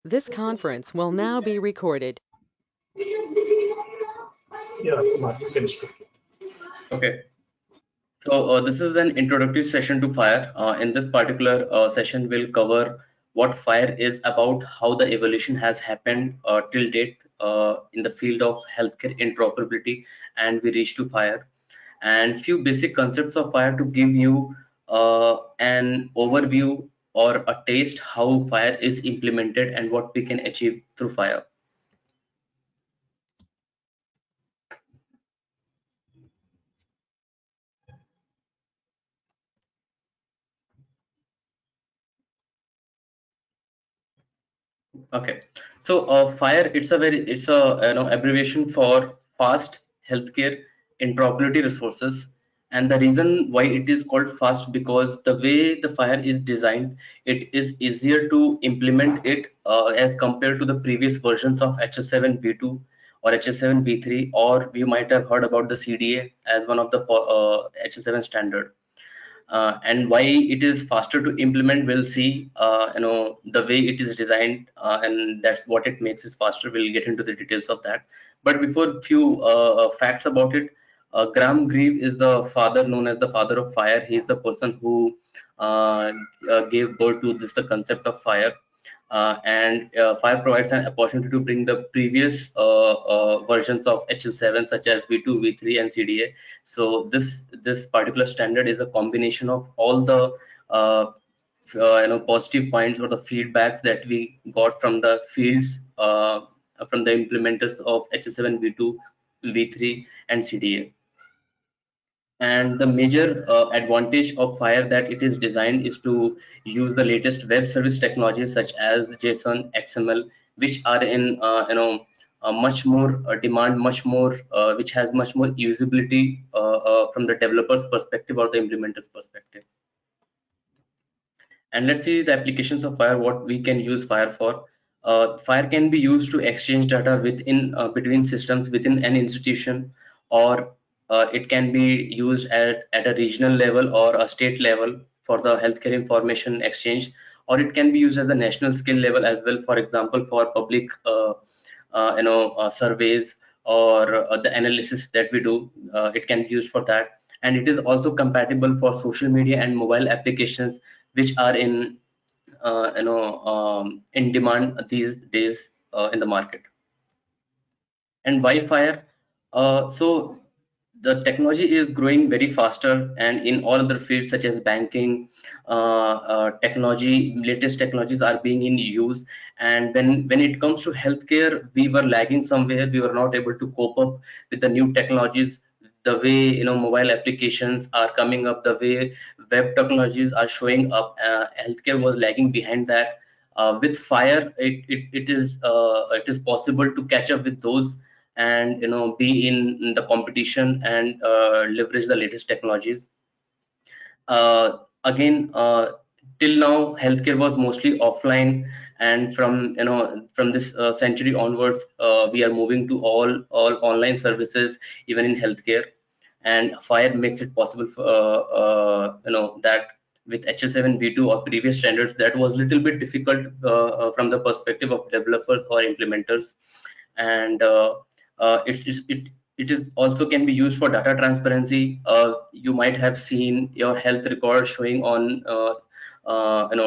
This conference will now be recorded. Yeah, Kumar, you can start. Okay, so this is an introductory session to FHIR. In this particular session, we'll cover what FHIR is about, how the evolution has happened till date in the field of healthcare interoperability, and we reach to FHIR, and few basic concepts of FHIR to give you an overview or a taste how FHIR is implemented and what we can achieve through FHIR. Okay, so FHIR, it's a abbreviation for Fast Healthcare Interoperability Resources, and the reason why it is called fast, because the way the FHIR is designed, it is easier to implement it as compared to the previous versions of HS7 V2 or HS7 V3, or you might have heard about the CDA as one of the HS7 standard. And why it is faster to implement, we'll see. The way it is designed, and that's what it makes it faster. We'll get into the details of that, but before, few facts about it. Graham Grieve is the father, known as the father of FHIR. He is the person who gave birth to this, the concept of FHIR. And FHIR provides an opportunity to bring the previous versions of HL7, such as V2, V3, and CDA. So this particular standard is a combination of all the positive points or the feedbacks that we got from the fields, from the implementers of HL7, V2, V3, and CDA. And the major advantage of FHIR that it is designed is to use the latest web service technologies such as JSON, XML, which are in much more demand, much more which has much more usability from the developer's perspective or the implementer's perspective. And let's see the applications of FHIR, what we can use FHIR for. FHIR can be used to exchange data within between systems within an institution, or it can be used at a regional level or a state level for the healthcare information exchange, or it can be used at the national scale level as well. For example, for public surveys or the analysis that we do, it can be used for that. And it is also compatible for social media and mobile applications, which are in demand these days in the market. And why FHIR? So the technology is growing very faster, and in all other fields such as banking, technology, latest technologies are being in use. And when it comes to healthcare, we were lagging somewhere. We were not able to cope up with the new technologies, the way mobile applications are coming up, the way web technologies are showing up. Healthcare was lagging behind that. With FHIR, it is possible to catch up with those, and be in the competition and leverage the latest technologies. Again, till now healthcare was mostly offline, and from this century onwards, we are moving to all online services, even in healthcare. And FHIR makes it possible for that with HL7 V2 or previous standards, that was little bit difficult from the perspective of developers or implementers. And it is also can be used for data transparency. You might have seen your health record showing on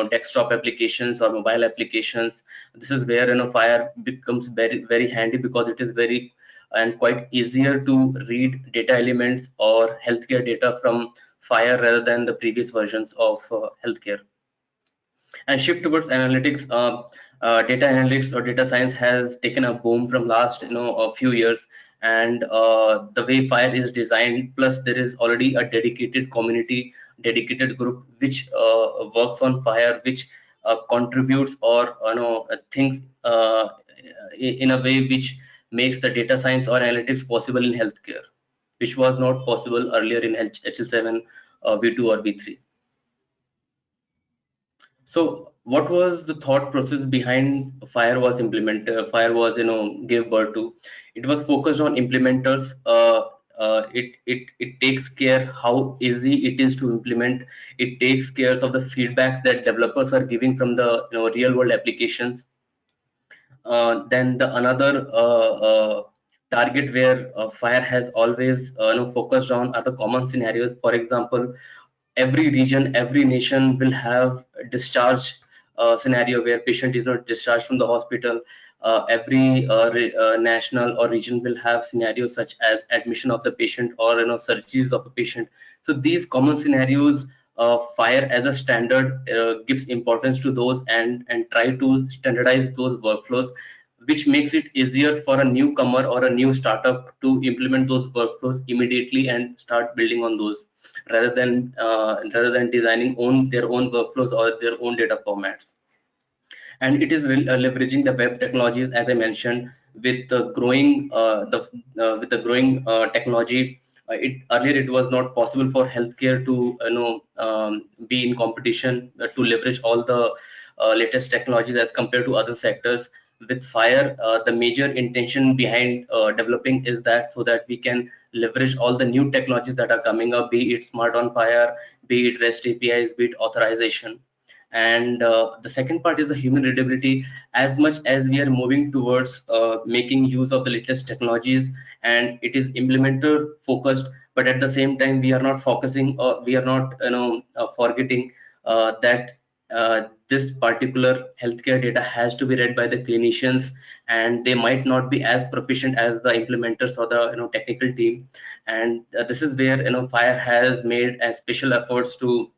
desktop applications or mobile applications. This is where FHIR becomes very handy, because it is very and quite easier to read data elements or healthcare data from FHIR rather than the previous versions of healthcare. And shift towards analytics. Data analytics or data science has taken a boom from last a few years. And the way FHIR is designed, plus there is already a dedicated community, dedicated group which works on FHIR, which contributes or thinks in a way which makes the data science or analytics possible in healthcare, which was not possible earlier in HL7 V2 or V3. So what was the thought process behind FHIR was implemented? FHIR was gave birth to. It was focused on implementers. It takes care how easy it is to implement. It takes care of the feedbacks that developers are giving from the real world applications. then the another target where fire has always focused on are the common scenarios. For example, every region, every nation will have a discharge scenario where patient is not discharged from the hospital. Every national or region will have scenarios such as admission of the patient or surgeries of a patient. So these common scenarios, fire as a standard gives importance to those and try to standardize those workflows, which makes it easier for a newcomer or a new startup to implement those workflows immediately and start building on those, rather than designing their own workflows or their own data formats. And it is leveraging the web technologies, as I mentioned, with the growing technology. Earlier it was not possible for healthcare to be in competition to leverage all the latest technologies as compared to other sectors. With fire, the major intention behind developing is that so that we can leverage all the new technologies that are coming up, be it smart on fire, be it REST APIs, be it authorization. And the second part is the human readability. As much as we are moving towards making use of the latest technologies and it is implementer focused, but at the same time we are not focusing, or we are not forgetting that this particular healthcare data has to be read by the clinicians, and they might not be as proficient as the implementers or the technical team. And this is where fire has made special efforts to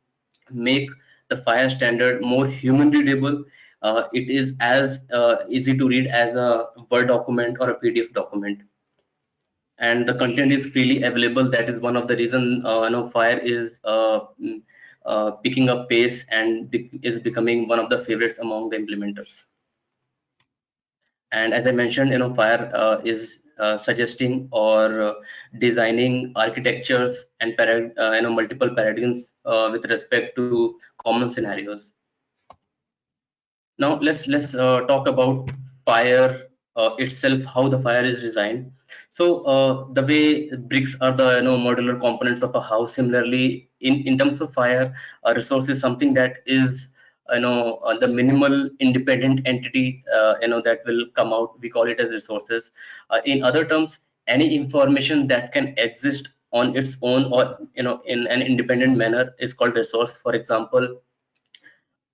make the fire standard more human readable. It is as easy to read as a Word document or a PDF document, and the content is freely available. That is one of the reason fire is picking up pace and is becoming one of the favorites among the implementers. And as I mentioned, fire is suggesting or designing architectures and multiple paradigms with respect to common scenarios. Now let's talk about fire itself, how the fire is designed. So the way bricks are the modular components of a house. Similarly, in terms of fire, a resource is something that is the minimal independent entity that will come out. We call it as resources. In other terms, any information that can exist on its own or in an independent manner is called resource. For example,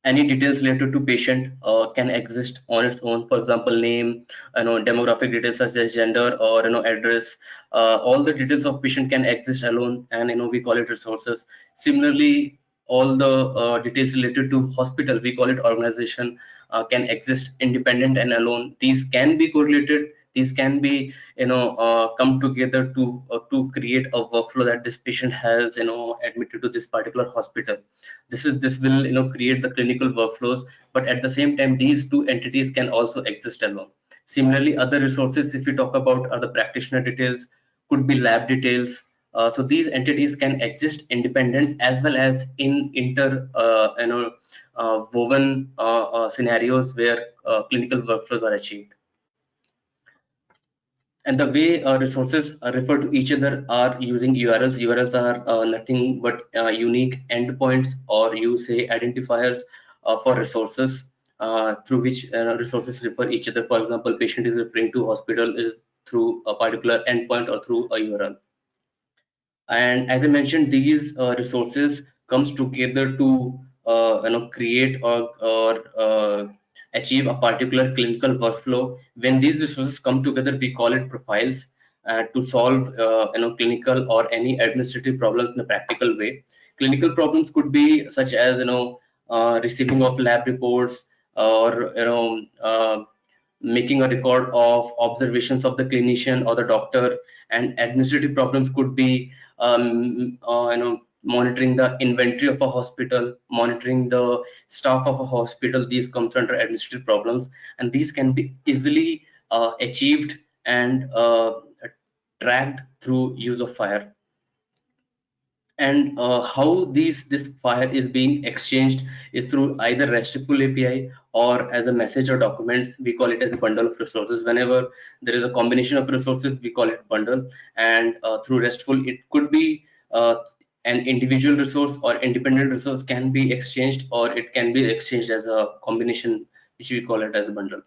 any details related to patient can exist on its own. For example, name, demographic details such as gender or address. All the details of patient can exist alone, and we call it resources. Similarly, all the details related to hospital, we call it organization, can exist independent and alone. These can be correlated. These can be come together to create a workflow that this patient has admitted to this particular hospital. This will create the clinical workflows, but at the same time these two entities can also exist alone. Similarly, other resources, if we talk about, are the practitioner details, could be lab details. So these entities can exist independent as well as in woven scenarios where clinical workflows are achieved. And the way resources refer to each other are using URLs. URLs are nothing but unique endpoints, or you say identifiers for resources through which resources refer each other. For example, patient is referring to hospital is through a particular endpoint or through a URL. And as I mentioned, these resources comes together to create or achieve a particular clinical workflow. When these resources come together, we call it profiles to solve clinical or any administrative problems in a practical way. Clinical problems could be such as receiving of lab reports, or making a record of observations of the clinician or the doctor. And administrative problems could be monitoring the inventory of a hospital, monitoring the staff of a hospital. These comes under administrative problems, and these can be easily achieved and tracked through use of fire. And how this file is being exchanged is through either RESTful API or as a message or documents. We call it as a bundle of resources. Whenever there is a combination of resources, we call it bundle. And through RESTful, it could be an individual resource or independent resource can be exchanged, or it can be exchanged as a combination, which we call it as a bundle.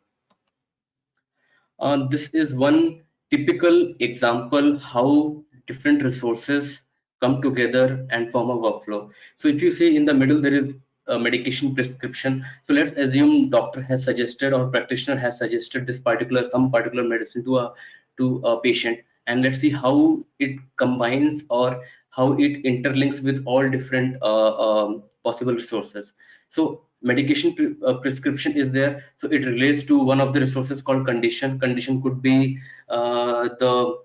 This is one typical example how different resources come together and form a workflow. So if you see in the middle there is a medication prescription. So let's assume doctor has suggested or practitioner has suggested this particular some particular medicine to a patient, and let's see how it combines or how it interlinks with all different possible resources. So medication prescription is there, so it relates to one of the resources called condition could be the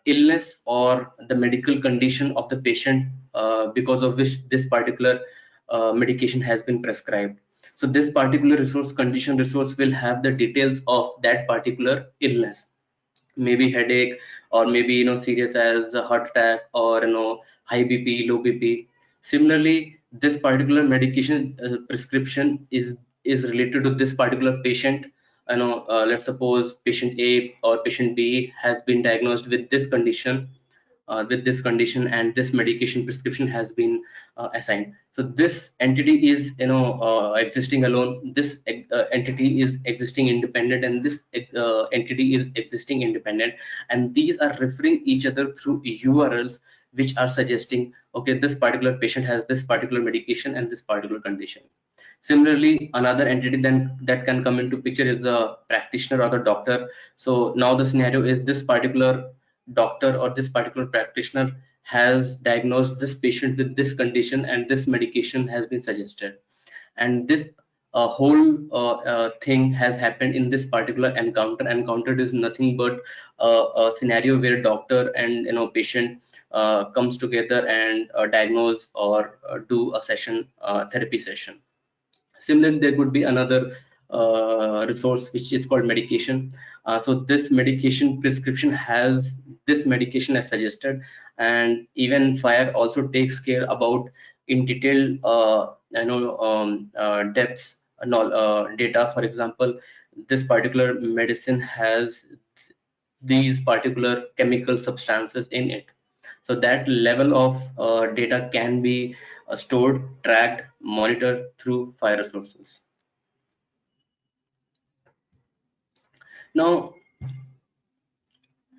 illness or the medical condition of the patient because of which this particular medication has been prescribed. So this particular resource condition resource will have the details of that particular illness, maybe headache, or maybe serious as a heart attack, or high bp, low bp. Similarly, this particular medication prescription is related to this particular patient. Let's suppose patient A or patient B has been diagnosed with this condition, and this medication prescription has been assigned. So this entity is existing alone, this entity is existing independent, and this entity is existing independent, and these are referring each other through URLs which are suggesting, okay, this particular patient has this particular medication and this particular condition. Similarly, another entity then that can come into picture is the practitioner or the doctor. So now the scenario is this particular doctor or this particular practitioner has diagnosed this patient with this condition, and this medication has been suggested, and this whole thing has happened in this particular encounter is nothing but a scenario where doctor and patient comes together and diagnose or do a session, therapy session. Similarly, there could be another resource which is called medication. So this medication prescription has this medication as suggested, and even FHIR also takes care about in detail depths data. For example, this particular medicine has these particular chemical substances in it. So that level of data can be stored, tracked, monitored through FHIR resources. Now,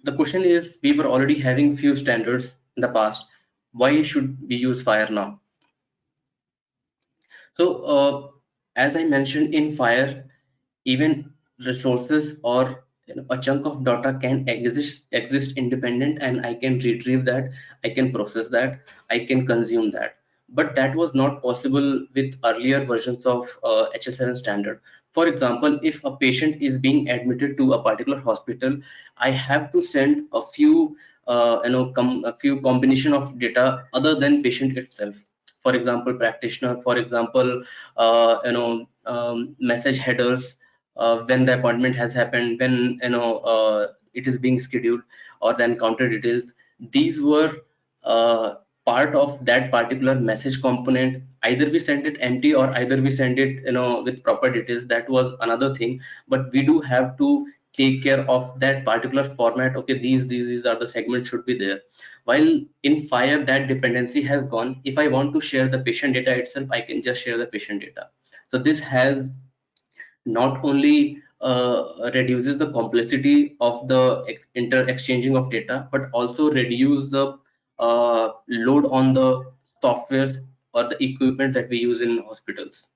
the question is, we were already having few standards in the past. Why should we use FHIR now? So, as I mentioned, in FHIR, even resources or a chunk of data can exist independent, and I can retrieve that, I can process that, I can consume that. But that was not possible with earlier versions of HL7 standard. For example, if a patient is being admitted to a particular hospital, I have to send a few a few combination of data other than patient itself. For example, practitioner, for example, message headers, when the appointment has happened, when it is being scheduled, or the encounter details. These were part of that particular message component. Either we send it empty or either we send it with proper details. That was another thing, but we do have to take care of that particular format. Okay, these are the segments should be there. While in FHIR, that dependency has gone. If I want to share the patient data itself, I can just share the patient data. So this has not only reduces the complexity of the exchanging of data, but also reduce the load on the softwares or the equipment that we use in hospitals.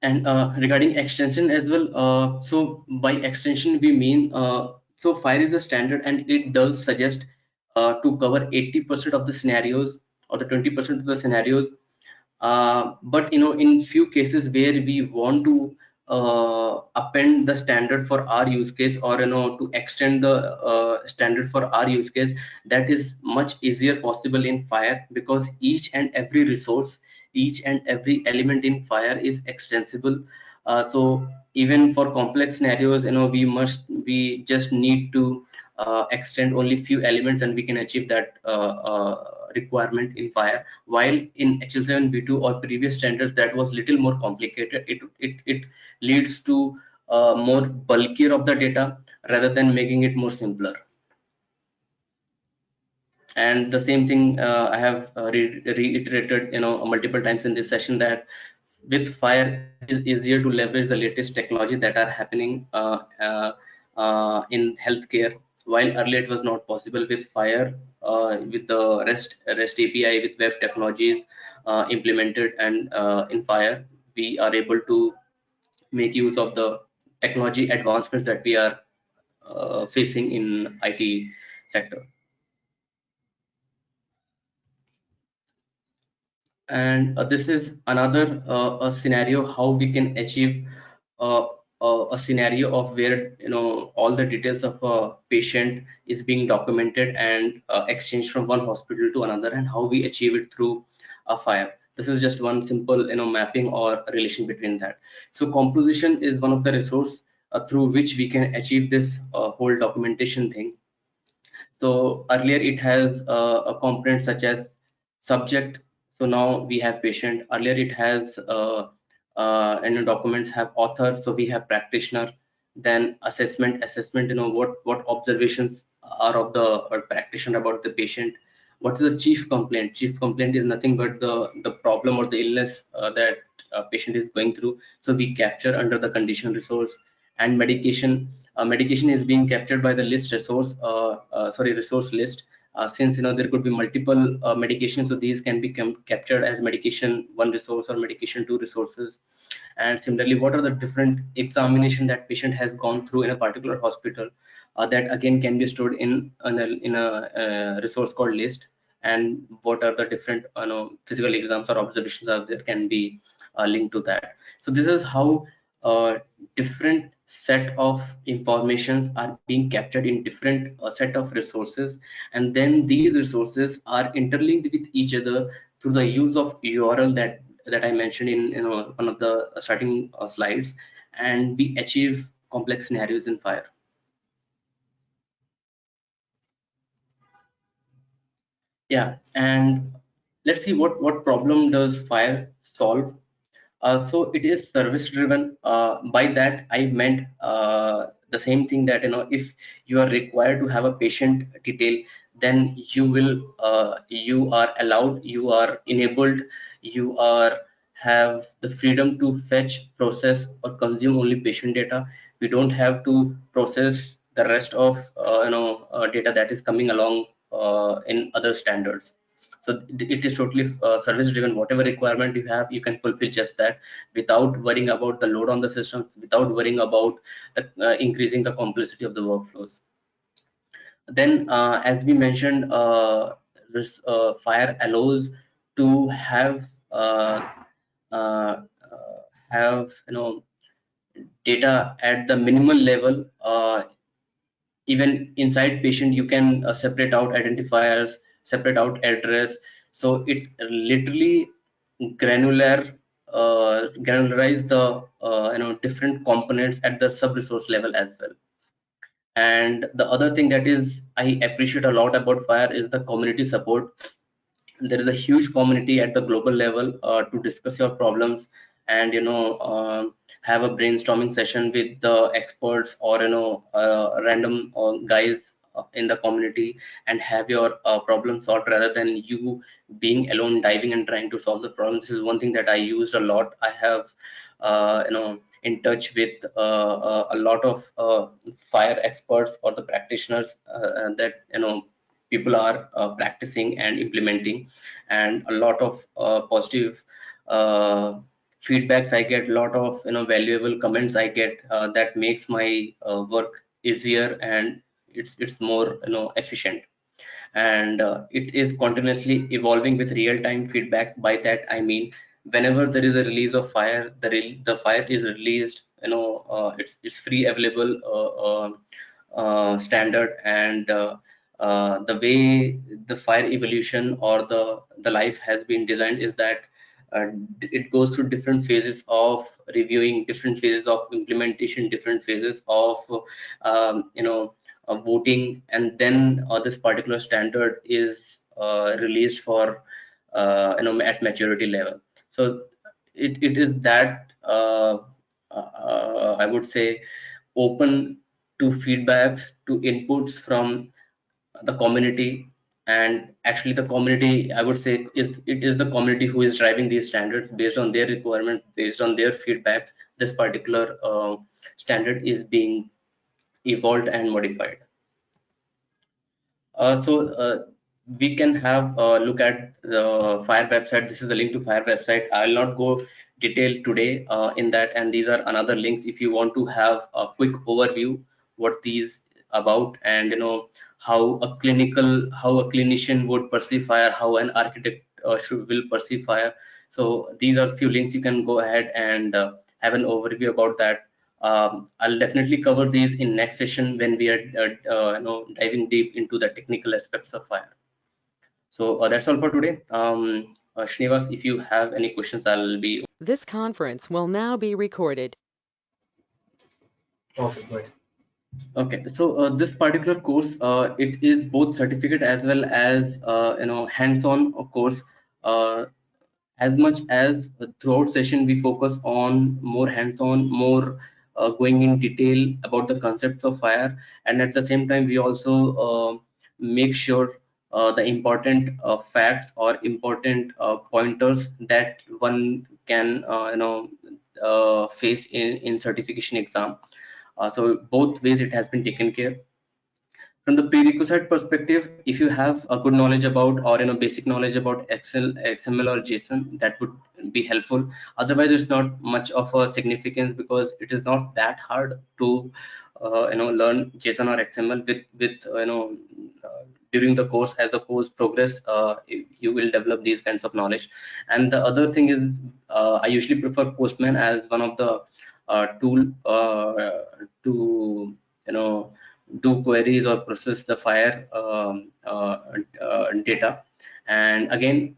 And regarding extension as well, so by extension we mean, so FHIR is a standard and it does suggest to cover 80% of the scenarios or the 20% of the scenarios. But in few cases where we want to append the standard for our use case, or to extend the standard for our use case, that is much easier possible in FHIR, because each and every resource, each and every element in FHIR is extensible. So even for complex scenarios, we just need to extend only few elements and we can achieve that requirement in FHIR. While in HL7v2 or previous standards, that was little more complicated. It leads to more bulkier of the data rather than making it more simpler. And the same thing I have reiterated multiple times in this session, that with fire it is easier to leverage the latest technology that are happening in healthcare, while earlier it was not possible. With fire, with the REST API, with web technologies implemented, and in fire we are able to make use of the technology advancements that we are facing in IT sector. And this is another a scenario how we can achieve uh, a scenario of where all the details of a patient is being documented and exchanged from one hospital to another, and how we achieve it through a fire. This is just one simple mapping or relation between that. So composition is one of the resource through which we can achieve this whole documentation thing. So earlier it has a component such as subject. So now we have patient. Earlier it has and documents have author. So we have practitioner. Then assessment. Assessment. What observations are of the practitioner about the patient. What is the chief complaint? Chief complaint is nothing but the problem or the illness that patient is going through. So we capture under the condition resource. And medication. Medication is being captured by the list resource, resource list, since there could be multiple medications, so these can be captured as medication one resource or medication two resources. And similarly, what are the different examination that patient has gone through in a particular hospital, that again can be stored in a resource called list. And what are the different physical exams or observations are there can be linked to that. So this is how different set of informations are being captured in different set of resources, and then these resources are interlinked with each other through the use of URL that I mentioned in one of the starting slides, and we achieve complex scenarios in fire. Yeah, and let's see what problem does fire solve. So it is service driven. By that I meant the same thing, that if you are required to have a patient detail, then you are allowed, you are enabled, you are have the freedom to fetch, process, or consume only patient data. We don't have to process the rest of data that is coming along in other standards. So it is totally service driven. Whatever requirement you have, you can fulfill just that, without worrying about the load on the system, without worrying about increasing the complexity of the workflows. Then as we mentioned, this fire allows to uh, have data at the minimal level. Even inside patient you can separate out identifiers, separate out address. So it literally granularize the different components at the sub resource level as well. And the other thing that is I appreciate a lot about fire is the community support. There is a huge community at the global level to discuss your problems, and have a brainstorming session with the experts, or random guys in the community, and have your problem solved, rather than you being alone diving and trying to solve the problem. This is one thing that I used a lot. I have in touch with a lot of fire experts or the practitioners that people are practicing and implementing, and a lot of positive uh, feedbacks I get, a lot of valuable comments I get, that makes my work easier, and it's more efficient. And it is continuously evolving with real-time feedbacks. By that I mean, whenever there is a release of fire, the fire is released, it's free available standard. And the way the fire evolution or the life has been designed is that it goes through different phases of reviewing, different phases of implementation, different phases of voting, and then this particular standard is released for at maturity level. So it is that I would say open to feedbacks, to inputs from the community, and actually the community, I would say, is the community who is driving these standards based on their requirements, based on their feedbacks. This particular standard is being evolved and modified. So we can have a look at the FHIR website. This is the link to FHIR website. I will not go detailed today in that, and these are another links if you want to have a quick overview what these about, and how a clinician would perceive FHIR, how an architect will perceive FHIR. So these are few links you can go ahead and have an overview about that. I'll definitely cover these in next session when we are diving deep into the technical aspects of FHIR. So that's all for today. Srinivas, if you have any questions, I'll be. This conference will now be recorded. Okay, great. Okay, so this particular course, it is both certificate as well as hands-on course. As much as throughout session we focus on more hands-on, more going in detail about the concepts of FHIR, and at the same time we also make sure the important facts or important pointers that one can face in certification exam. So both ways it has been taken care. From the prerequisite perspective, if you have a good knowledge about, or basic knowledge about Excel, XML or JSON, that would be helpful. Otherwise it's not much of a significance, because it is not that hard to learn JSON or XML with during the course. As the course progress, you will develop these kinds of knowledge. And the other thing is, I usually prefer Postman as one of the tool to do queries or process the FHIR data. And again,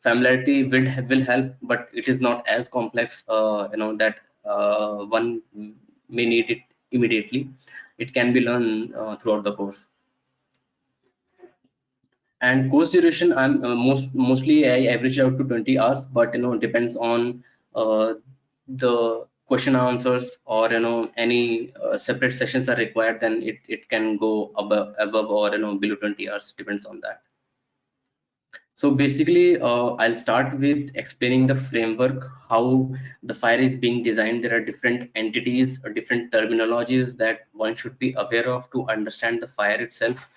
familiarity will help, but it is not as complex that one may need it immediately. It can be learned throughout the course. And course duration, I'm mostly I average out to 20 hours, but depends on the question answers, or any separate sessions are required, then it can go above or below 20 hours, depends on that. So basically, I'll start with explaining the framework, how the FHIR is being designed. There are different entities or different terminologies that one should be aware of to understand the FHIR itself.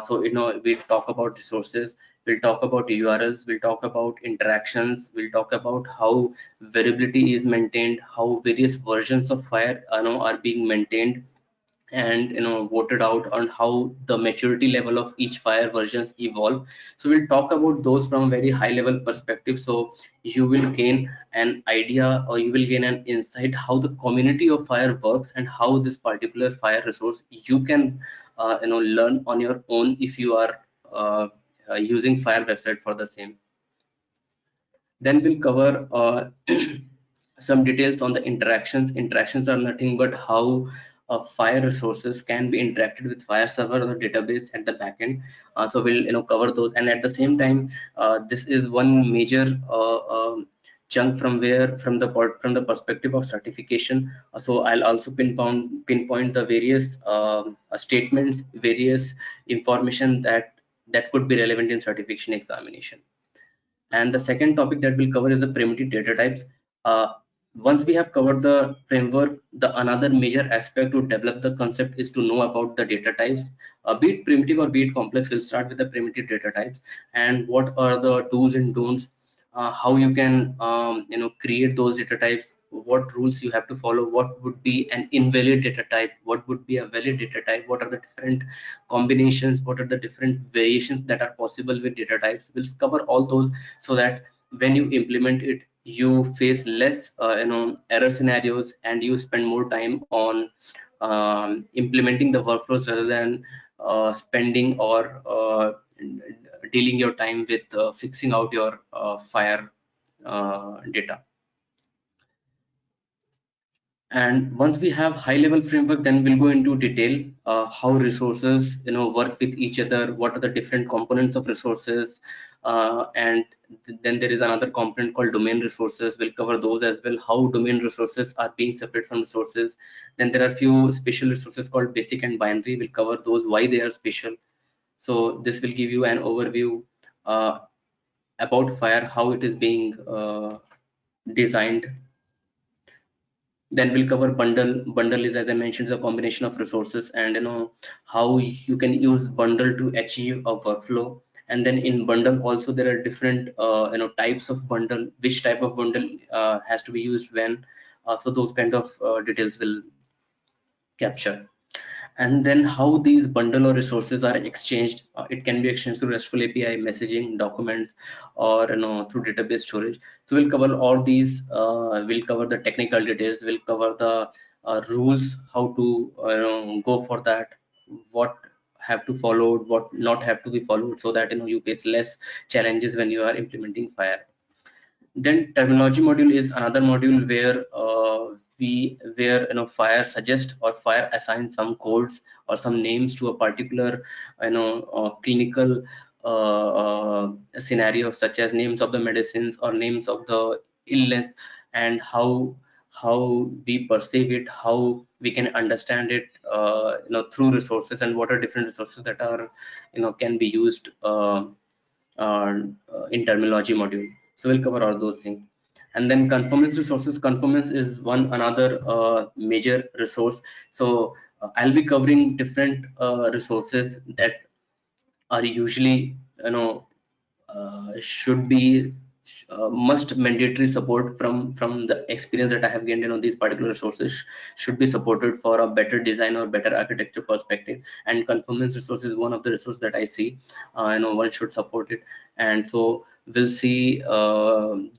So we'll talk about resources, we'll talk about URLs, we'll talk about interactions, we'll talk about how variability is maintained, how various versions of FHIR are being maintained and voted out, on how the maturity level of each FHIR versions evolve. So we'll talk about those from a very high level perspective, so you will gain an idea, or you will gain an insight how the community of FHIR works, and how this particular FHIR resource you can learn on your own if you are using FHIR website for the same. Then we'll cover some details on the interactions. Interactions are nothing but how FHIR resources can be interacted with FHIR server or database at the backend. So we'll cover those, and at the same time, this is one major chunk from the perspective of certification. So I'll also pinpoint the various statements, various information that could be relevant in certification examination. And the second topic that we'll cover is the primitive data types. Once we have covered the framework, the another major aspect to develop the concept is to know about the data types, be it primitive or be it complex. We'll start with the primitive data types and what are the do's and don'ts, how you can create those data types, what rules you have to follow, what would be an invalid data type, what would be a valid data type, what are the different combinations, what are the different variations that are possible with data types. We'll cover all those, so that when you implement it, you face less error scenarios, and you spend more time on implementing the workflows rather than spending or dealing your time with fixing out your FHIR data. And once we have high level framework, then we'll go into detail how resources work with each other, what are the different components of resources, and then there is another component called domain resources. We'll cover those as well, how domain resources are being separate from resources. Then there are few special resources called basic and binary. We'll cover those, why they are special. So this will give you an overview about fire, how it is being designed. Then we'll cover bundle. Bundle is, as I mentioned, is a combination of resources, and how you can use bundle to achieve a workflow. And then in bundle also there are different types of bundle, which type of bundle has to be used when. So those kind of details will capture. And then how these bundle or resources are exchanged. It can be exchanged through RESTful API, messaging, documents, or through database storage. So we'll cover all these. We'll cover the technical details. We'll cover the rules, how to go for that, what have to follow, what not have to be followed, so that you face less challenges when you are implementing Fire. Then terminology module is another module where Fire suggests or Fire assigns some codes or some names to a particular clinical scenario, such as names of the medicines or names of the illness, and how we perceive it, how we can understand it through resources, and what are different resources that are can be used in terminology module. So we'll cover all those things. And then conformance resources. Conformance is another major resource. So I'll be covering different resources that are usually should be must mandatory support from the experience that I have gained. These particular resources should be supported for a better design or better architecture perspective, and conformance resource is one of the resources that I see one should support it. And so we'll see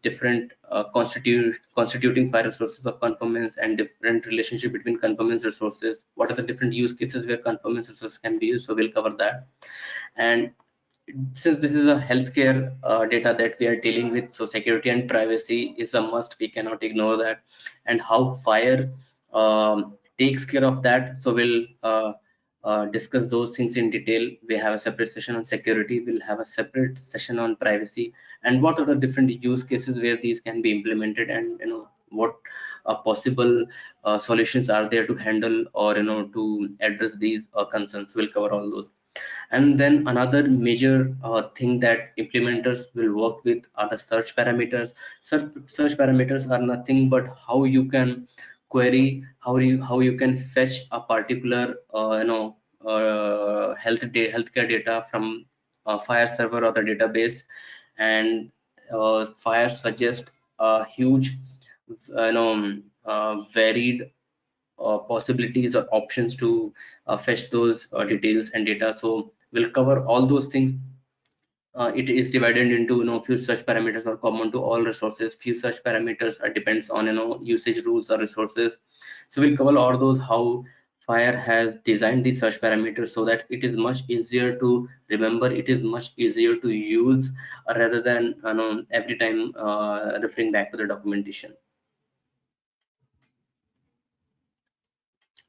different constituting Fire resources of conformance, and different relationship between conformance resources. What are the different use cases where conformance resources can be used? So we'll cover that. And since this is a healthcare data that we are dealing with, so security and privacy is a must. We cannot ignore that. And how Fire takes care of that, so we'll discuss those things in detail. We have a separate session on security, we'll have a separate session on privacy, and what are the different use cases where these can be implemented, and what possible solutions are there to handle or to address these concerns. We'll cover all those. And then another major thing that implementers will work with are the search parameters. Search parameters are nothing but how you can query, how you can fetch a particular healthcare data from a Fire server or the database. And Fire suggests a huge varied possibilities or options to fetch those details and data. So we'll cover all those things. It is divided into few search parameters are common to all resources, few search parameters are depends on usage rules or resources. So we'll cover all those, how Fire has designed the search parameters so that it is much easier to remember, it is much easier to use, rather than every time referring back to the documentation.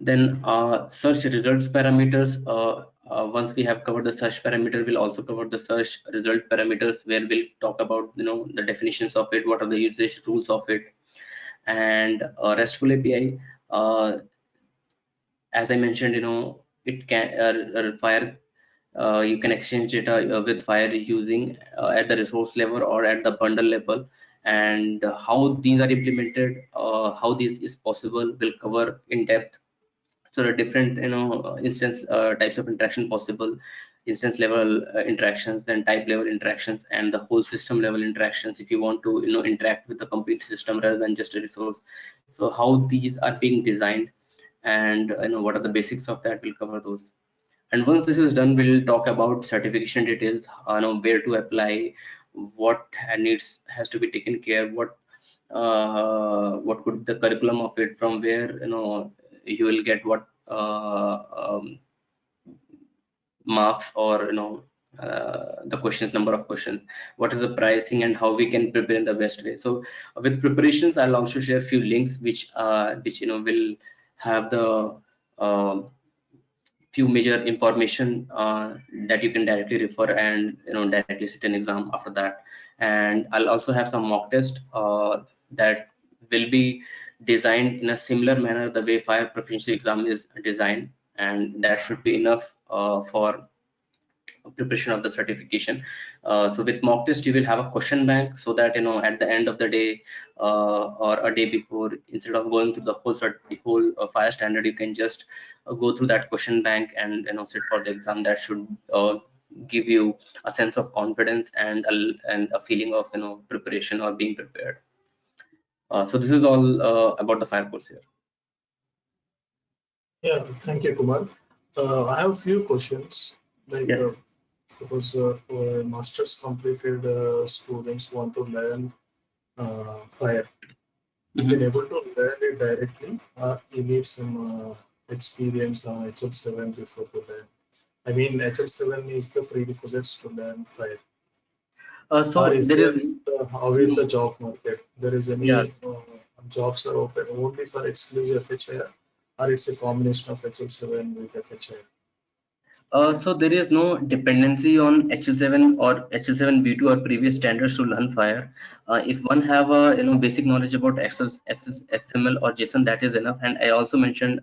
Then search results parameters. Once we have covered the search parameter, we'll also cover the search result parameters, where we'll talk about the definitions of it, what are the usage rules of it. And RESTful API, as I mentioned, it can Fire. You can exchange data with Fire using at the resource level or at the bundle level. And how these are implemented, how this is possible, will cover in depth. So the different instance types of interaction possible, instance level interactions, then type level interactions, and the whole system level interactions if you want to interact with the complete system rather than just a resource. So how these are being designed, and what are the basics of that, we'll cover those. And once this is done, we'll talk about certification details, where to apply, what has to be taken care, what could the curriculum of it, from where you will get what marks, or the questions, number of questions, what is the pricing, and how we can prepare in the best way. So with preparations, I'll also share a few links which will have the few major information that you can directly refer, and directly sit an exam after that. And I'll also have some mock test that will be designed in a similar manner the way Fire proficiency exam is designed, and that should be enough for preparation of the certification. So with mock test, you will have a question bank, so that at the end of the day or a day before, instead of going through the whole fire standard, you can just go through that question bank and sit for the exam. That should give you a sense of confidence and a feeling of preparation or being prepared. So this is all about the fire course here. Yeah, thank you, Kumar. I have a few questions. Like, Yes. suppose masters completed students want to learn fire. You can able to learn it directly, or you need some experience on HL7 before to learn. I mean, HL7 is the prerequisites to learn fire. So Or is there there, is how is the job market? There is yeah. any jobs are open only for exclusive FHIR, or it's a combination of HL7 with FHIR? So there is no dependency on HL7 or HL7V2 or previous standards to learn fire. If one have a basic knowledge about XML or JSON, that is enough. And I also mentioned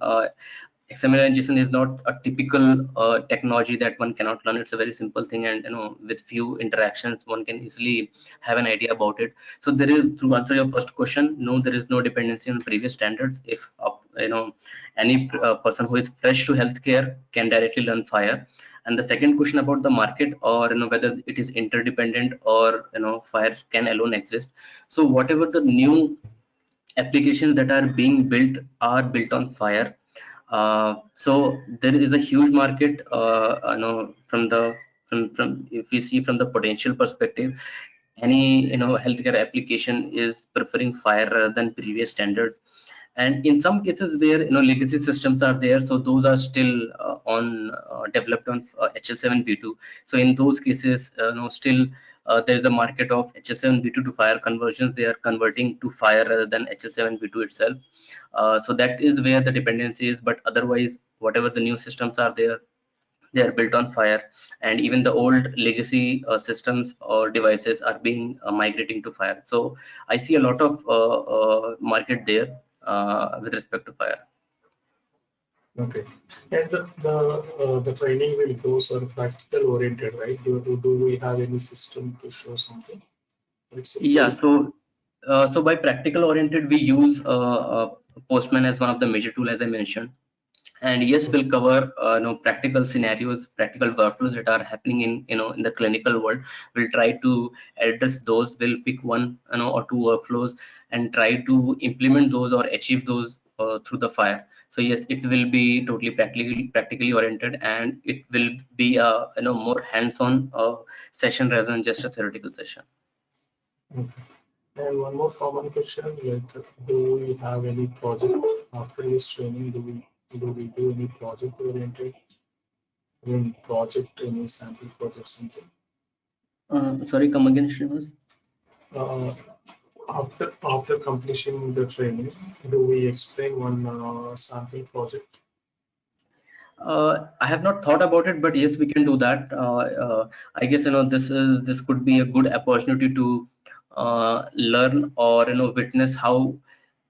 XML and JSON is not a typical technology that one cannot learn. It's a very simple thing, and with few interactions, one can easily have an idea about it. So there is, to answer your first question, no, there is no dependency on previous standards. If any person who is fresh to healthcare can directly learn fire. And the second question about the market, or whether it is interdependent, or fire can alone exist. So whatever the new applications that are being built are built on fire. So there is a huge market, from if we see from the potential perspective, any healthcare application is preferring fire rather than previous standards. And in some cases where legacy systems are there, so those are still on developed on HL7V2. So in those cases, still there is a market of HL7V2 to fire conversions. They are converting to fire rather than HL7V2 itself. So that is where the dependency is. But otherwise, whatever the new systems are there, they are built on fire. And even the old legacy systems or devices are being migrating to fire. So I see a lot of market there with respect to fire. Okay. And the training will go sort of practical oriented, right? Do we have any system to show something? It's Yeah, simple. so by practical oriented, we use Postman as one of the major tool, as I mentioned. And yes, we'll cover practical scenarios, practical workflows that are happening in the clinical world. We'll try to address those. We'll pick one or two workflows and try to implement those or achieve those through the fire. So yes, it will be totally practically oriented, and it will be a more hands-on session rather than just a theoretical session. Okay. And one more common question, like, do we have any project after this training? Do we do any project oriented? I mean, project, any sample project, something? Sorry, come again, Srinivas. Uh, after completing the training, do we explain one sample project? I have not thought about it, but yes, we can do that. I guess this could be a good opportunity to learn or witness how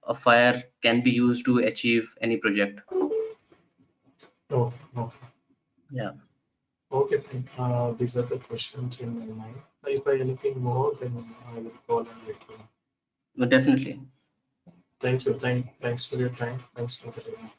a fire can be used to achieve any project. Okay, okay. Yeah, Okay, fine. These are the questions in my mind. If I anything more, then I will call and let you know. but definitely. Thank you. Thanks for your time. Thanks for the time.